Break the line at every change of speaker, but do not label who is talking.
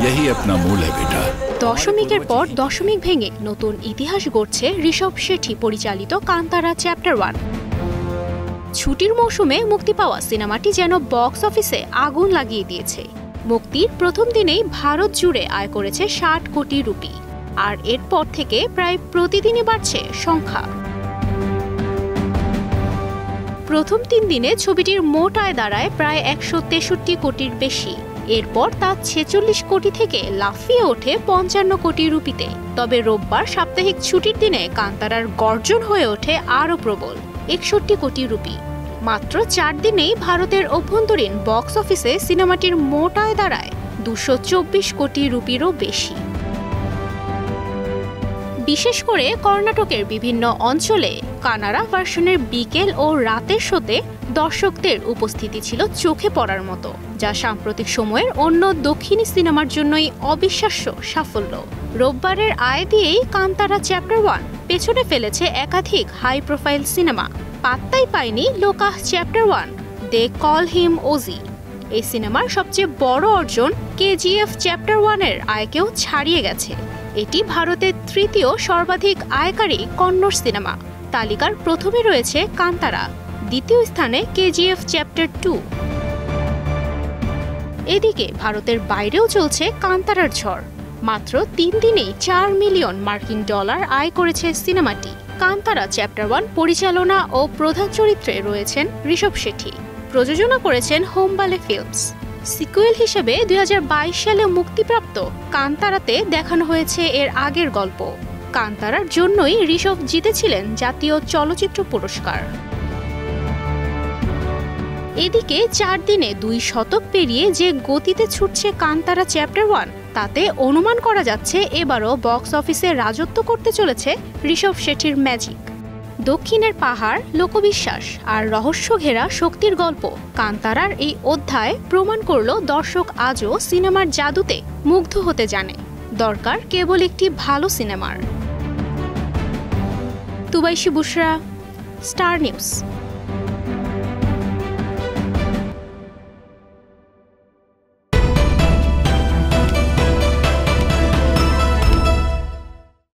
यही अपना मूल है बेटा।
দশমিকের পর দশমিক ভেঙে নতুন ইতিহাস গড়ছে ঋষভ শেঠি পরিচালিত কান্তারা চ্যাপ্টার 1। ছুটির মৌসুমে মুক্তি পাওয়া সিনেমাটি যেন বক্স অফিসে আগুন লাগিয়ে দিয়েছে। মুক্তির প্রথম দিনেই ভারত জুড়ে আয় করেছে ৬০ কোটি রুপি, আর এরপর থেকে প্রায় প্রতিদিনই বাড়ছে সংখ্যা। প্রথম ৩ দিনে ছবিটির মোট আয় দাঁড়ায় প্রায় ১৬৩ কোটির বেশি। এরপর তা ৪৬ কোটি থেকে লাফিয়ে ওঠে ৫৫ কোটি রুপিতে। তবে রোববার সাপ্তাহিক ছুটির দিনে কান্তারার গর্জন হয়ে ওঠে আরও প্রবল ৬১ কোটি রুপি। মাত্র ৪ দিনেই ভারতের অভ্যন্তরীণ বক্স অফিসে সিনেমাটির মোট আয় দাঁড়ায় ২২৪ কোটি রুপিরও বেশি। বিশেষ করে কর্ণাটকের বিভিন্ন অঞ্চলে কানাড়া ভার্সনের বিকেল ও রাতের শোতে দর্শকদের উপস্থিতি ছিল চোখে পড়ার মতো, যা সাম্প্রতিক সময়ের অন্য দক্ষিণী সিনেমার জন্যই অবিশ্বাস্য সাফল্য। রোববারের আয় দিয়েই কান্তারা চ্যাপ্টার 1 পেছনে ফেলেছে একাধিক হাই প্রোফাইল সিনেমা। পাত্তাই পায়নি লোকাহ চ্যাপ্টার 1, দে কল হিম ওজি। এই সিনেমার সবচেয়ে বড় অর্জন কেজিএফ চ্যাপ্টার 1-এর আয়কেও ছাড়িয়ে গেছে। এটি ভারতের তৃতীয় সর্বাধিক আয়কারী কন্নড় সিনেমা। তালিকার প্রথমে রয়েছে কান্তারা, দ্বিতীয় স্থানে কেজিএফ চ্যাপ্টার 2। এদিকে ভারতের বাইরেও চলছে কান্তারার ঝড়। মাত্র ৩ দিনেই ৪ মিলিয়ন মার্কিন ডলার আয় করেছে সিনেমাটি। কান্তারা চ্যাপ্টার 1 পরিচালনা ও প্রধান চরিত্রে রয়েছেন ঋষভ শেঠি। প্রযোজনা করেছেন হোমবালে ফিল্মস। সিকুয়েল হিসেবে ২০২২ সালে মুক্তিপ্রাপ্ত কান্তারাতে দেখানো হয়েছে এর আগের গল্প। কান্তারার জন্যই ঋষভ জিতেছিলেন জাতীয় চলচ্চিত্র পুরস্কার। এদিকে ৪ দিনে ২ শতক পেরিয়ে যে গতিতে ছুটছে কান্তারা চ্যাপ্টার 1, তাতে অনুমান করা যাচ্ছে এবারও বক্স অফিসে রাজত্ব করতে চলেছে ঋষভ শেঠির ম্যাজিক। দক্ষিণের পাহাড়, লোকবিশ্বাস আর রহস্য ঘেরা শক্তির গল্প কান্তারার এই অধ্যায় প্রমাণ করল দর্শক আজও সিনেমার জাদুতে মুগ্ধ হতে জানে। দরকার কেবল একটি ভালো সিনেমার। তুবাইশি বুশরা, স্টার নিউজ।